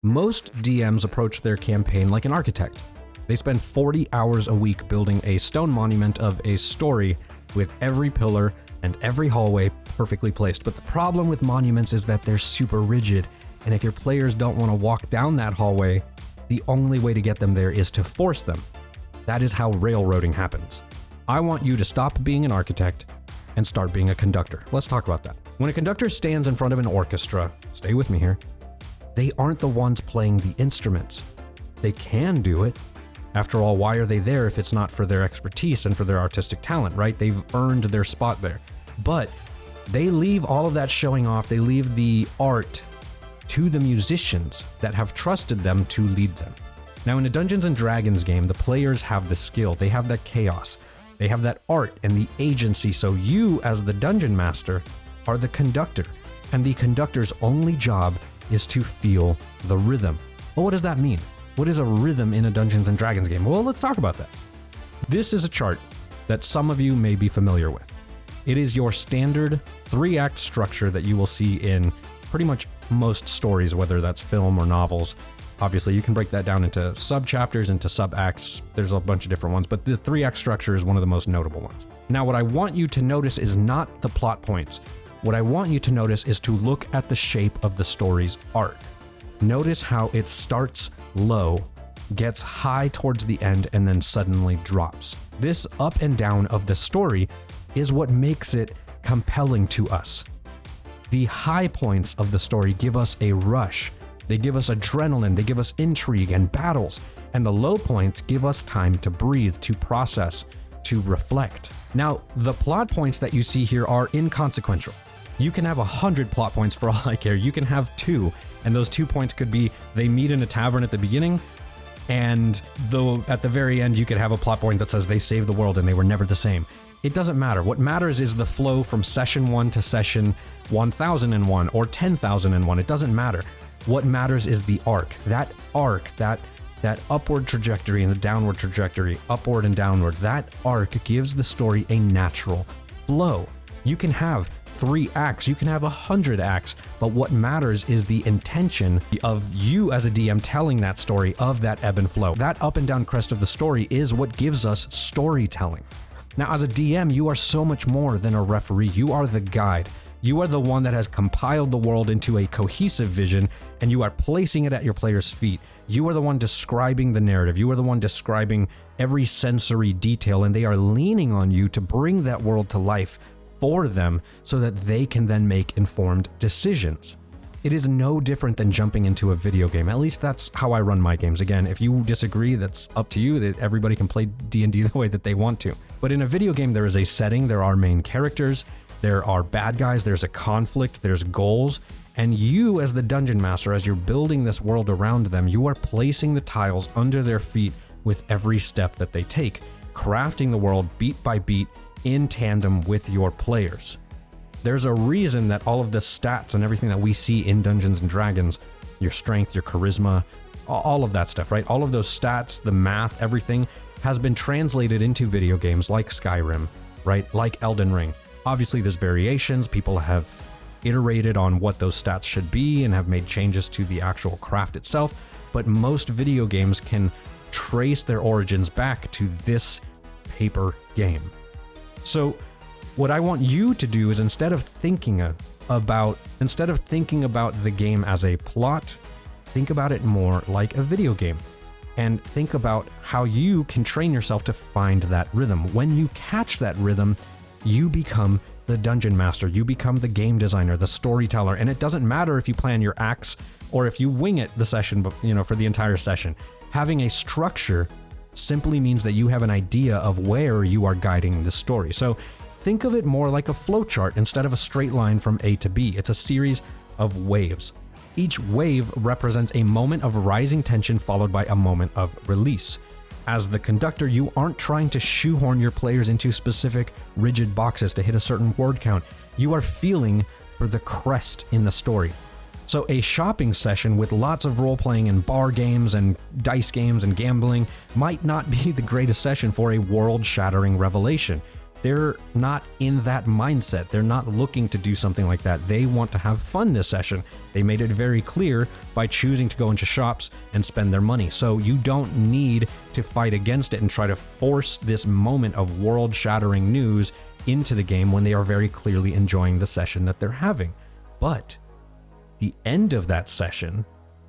Most DMs approach their campaign like an architect. They spend 40 hours a week building a stone monument of a story with every pillar and every hallway perfectly placed. But the problem with monuments is that they're super rigid, and if your players don't want to walk down that hallway, the only way to get them there is to force them. That is how railroading happens. I want you to stop being an architect and start being a conductor. Let's talk about that. When a conductor stands in front of an orchestra, stay with me here, they aren't the ones playing the instruments. They can do it. After all, why are they there if it's not for their expertise and for their artistic talent, right? They've earned their spot there. But they leave all of that showing off. They leave the art to the musicians that have trusted them to lead them. Now, in a Dungeons & Dragons game, the players have the skill. They have that chaos. They have that art and the agency. So you, as the dungeon master, are the conductor. And the conductor's only job is to feel the rhythm. Well, what does that mean? What is a rhythm in a Dungeons & Dragons game? Well, let's talk about that. This is a chart that some of you may be familiar with. It is your standard 3-act structure that you will see in pretty much most stories, whether that's film or novels. Obviously, you can break that down into sub-chapters, into sub-acts. There's a bunch of different ones, but the 3-act structure is one of the most notable ones. Now, what I want you to notice is not the plot points. What I want you to notice is to look at the shape of the story's arc. Notice how it starts low, gets high towards the end, and then suddenly drops. This up and down of the story is what makes it compelling to us. The high points of the story give us a rush. They give us adrenaline, they give us intrigue and battles, and the low points give us time to breathe, to process, to reflect. Now, the plot points that you see here are inconsequential. You can have 100 plot points for all I care. You can have 2, and those 2 points could be they meet in a tavern at the beginning, and though at the very end you could have a plot point that says they saved the world and they were never the same. It doesn't matter. What matters is the flow from session 1 to session 1001 or 10,001. It doesn't matter. What matters is the arc. That arc, that upward trajectory and the downward trajectory, upward and downward, that arc gives the story a natural flow. You can have 3 acts, you can have 100 acts, but what matters is the intention of you as a DM telling that story, of that ebb and flow. That up and down crest of the story is what gives us storytelling. Now, as a DM, you are so much more than a referee. You are the guide. You are the one that has compiled the world into a cohesive vision, and you are placing it at your players' feet. You are the one describing the narrative. You are the one describing every sensory detail, and they are leaning on you to bring that world to life for them so that they can then make informed decisions. It is no different than jumping into a video game. At least that's how I run my games. Again, if you disagree, that's up to you. That everybody can play D&D the way that they want to. But in a video game, there is a setting, there are main characters, there are bad guys, there's a conflict, there's goals, and you as the dungeon master, as you're building this world around them, you are placing the tiles under their feet with every step that they take, crafting the world beat by beat in tandem with your players. There's a reason that all of the stats and everything that we see in Dungeons & Dragons, your strength, your charisma, all of that stuff, right? All of those stats, the math, everything has been translated into video games like Skyrim, right? Like Elden Ring. Obviously, there's variations. People have iterated on what those stats should be and have made changes to the actual craft itself, but most video games can trace their origins back to this paper game. So what I want you to do is instead of thinking about the game as a plot, think about it more like a video game, and think about how you can train yourself to find that rhythm. When you catch that rhythm, you become the dungeon master, you become the game designer, the storyteller, and it doesn't matter if you plan your acts or if you wing it the session, for the entire session. Having a structure simply means that you have an idea of where you are guiding the story. So think of it more like a flowchart instead of a straight line from A to B. It's a series of waves. Each wave represents a moment of rising tension followed by a moment of release. As the conductor, you aren't trying to shoehorn your players into specific rigid boxes to hit a certain word count. You are feeling for the crest in the story. So a shopping session with lots of role-playing and bar games and dice games and gambling might not be the greatest session for a world-shattering revelation. they're not in that mindset. They're not looking to do something like that. They want to have fun this session. They made it very clear by choosing to go into shops and spend their money. So you don't need to fight against it and try to force this moment of world-shattering news into the game when they are very clearly enjoying the session that they're having. But the end of that session,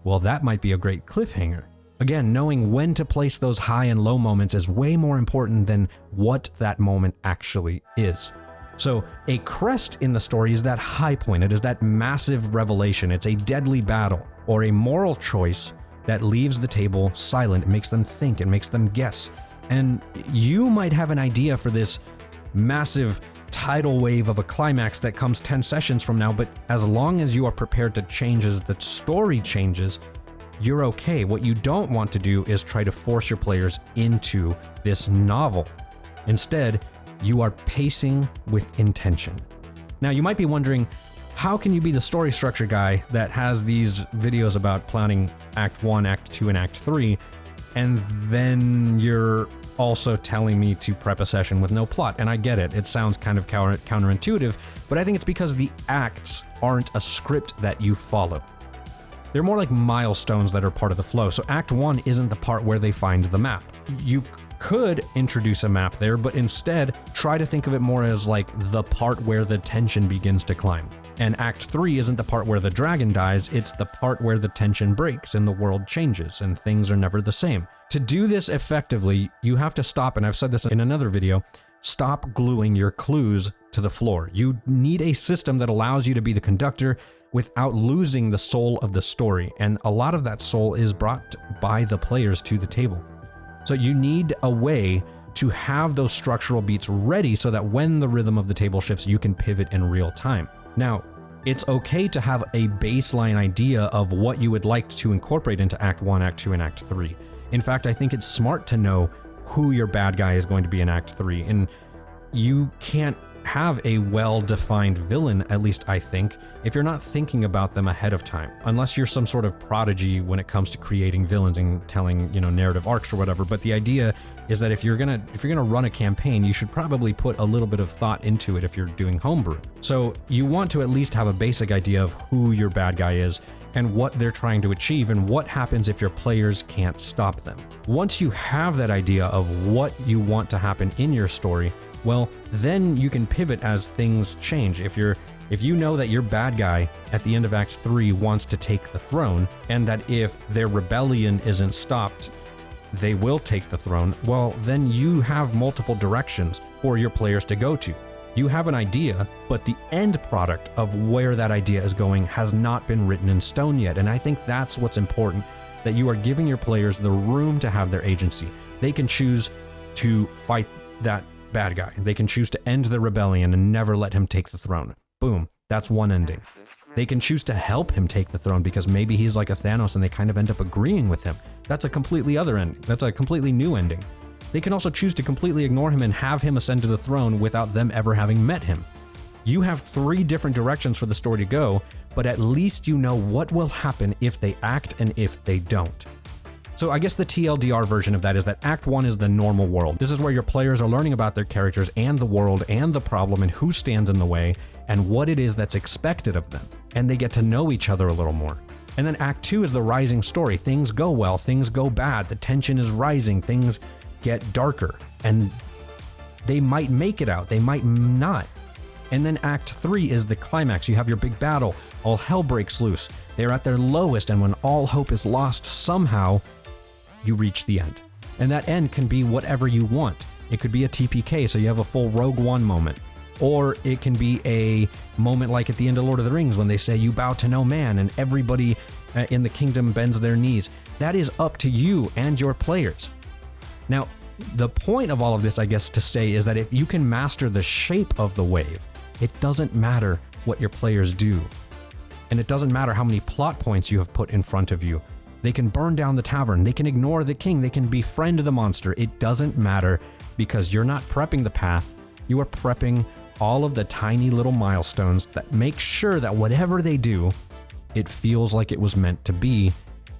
well, that might be a great cliffhanger. Again, knowing when to place those high and low moments is way more important than what that moment actually is. So a crest in the story is that high point. It is that massive revelation. It's a deadly battle or a moral choice that leaves the table silent. It makes them think. It makes them guess. And you might have an idea for this massive tidal wave of a climax that comes 10 sessions from now, but as long as you are prepared to change as the story changes, you're okay. What you don't want to do is try to force your players into this novel. Instead, you are pacing with intention. Now, you might be wondering, how can you be the story structure guy that has these videos about planning Act 1, Act 2, and Act 3, and then you're also telling me to prep a session with no plot? And I get it. It sounds kind of counterintuitive, but I think it's because the acts aren't a script that you follow. They're more like milestones that are part of the flow. So Act 1 isn't the part where they find the map. You could introduce a map there, but instead try to think of it more as like the part where the tension begins to climb. And Act 3 isn't the part where the dragon dies, it's the part where the tension breaks and the world changes and things are never the same. To do this effectively, you have to stop, and I've said this in another video, stop gluing your clues to the floor. You need a system that allows you to be the conductor without losing the soul of the story, and a lot of that soul is brought by the players to the table. So you need a way to have those structural beats ready so that when the rhythm of the table shifts, you can pivot in real time. Now, it's okay to have a baseline idea of what you would like to incorporate into Act 1, Act 2, and Act 3. In fact, I think it's smart to know who your bad guy is going to be in Act 3, and you can't have a well-defined villain, at least I think, if you're not thinking about them ahead of time. Unless you're some sort of prodigy when it comes to creating villains and telling, narrative arcs or whatever. But the idea is that if you're gonna run a campaign, you should probably put a little bit of thought into it if you're doing homebrew. So you want to at least have a basic idea of who your bad guy is and what they're trying to achieve and what happens if your players can't stop them. Once you have that idea of what you want to happen in your story, well, then you can pivot as things change. If you know that your bad guy at the end of Act 3 wants to take the throne, and that if their rebellion isn't stopped, they will take the throne, well, then you have multiple directions for your players to go to. You have an idea, but the end product of where that idea is going has not been written in stone yet, and I think that's what's important, that you are giving your players the room to have their agency. They can choose to fight that bad guy. They can choose to end the rebellion and never let him take the throne. Boom. That's one ending. They can choose to help him take the throne because maybe he's like a Thanos and they kind of end up agreeing with him. That's a completely other ending. That's a completely new ending. They can also choose to completely ignore him and have him ascend to the throne without them ever having met him. You have 3 different directions for the story to go, but at least you know what will happen if they act and if they don't. So I guess the TLDR version of that is that Act 1 is the normal world. This is where your players are learning about their characters and the world and the problem and who stands in the way and what it is that's expected of them. And they get to know each other a little more. And then Act 2 is the rising story. Things go well, things go bad, the tension is rising, things get darker, and they might make it out, they might not. And then Act 3 is the climax. You have your big battle, all hell breaks loose. They're at their lowest, and when all hope is lost, somehow you reach the end. And that end can be whatever you want. It could be a TPK, so you have a full Rogue One moment. Or it can be a moment like at the end of Lord of the Rings when they say you bow to no man and everybody in the kingdom bends their knees. That is up to you and your players. Now, the point of all of this, I guess, to say is that if you can master the shape of the wave, it doesn't matter what your players do. And it doesn't matter how many plot points you have put in front of you. They can burn down the tavern, they can ignore the king, they can befriend the monster. It doesn't matter because you're not prepping the path, you are prepping all of the tiny little milestones that make sure that whatever they do, it feels like it was meant to be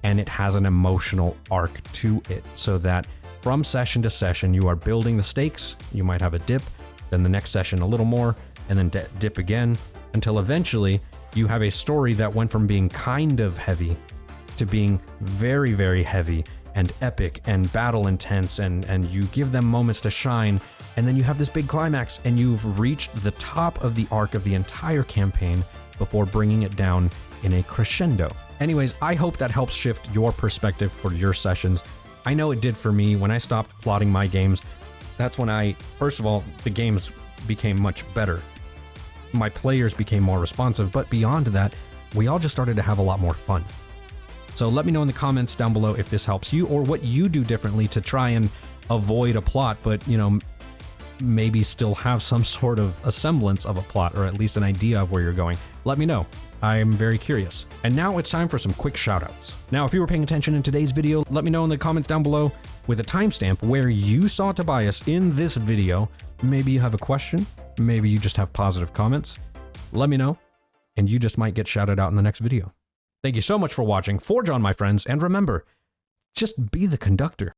and it has an emotional arc to it so that from session to session, you are building the stakes, you might have a dip, then the next session a little more, and then dip again, until eventually you have a story that went from being kind of heavy to being very, very heavy and epic and battle intense, and you give them moments to shine, and then you have this big climax, and you've reached the top of the arc of the entire campaign before bringing it down in a crescendo. Anyways, I hope that helps shift your perspective for your sessions. I know it did for me. When I stopped plotting my games, that's when first of all, the games became much better. My players became more responsive, but beyond that, we all just started to have a lot more fun. So let me know in the comments down below if this helps you, or what you do differently to try and avoid a plot, but, you know, maybe still have some sort of a semblance of a plot, or at least an idea of where you're going. Let me know. I'm very curious. And now it's time for some quick shoutouts. Now, if you were paying attention in today's video, let me know in the comments down below with a timestamp where you saw Tobias in this video. Maybe you have a question, maybe you just have positive comments. Let me know, and you just might get shouted out in the next video. Thank you so much for watching. Forge on, my friends, and remember, just be the conductor.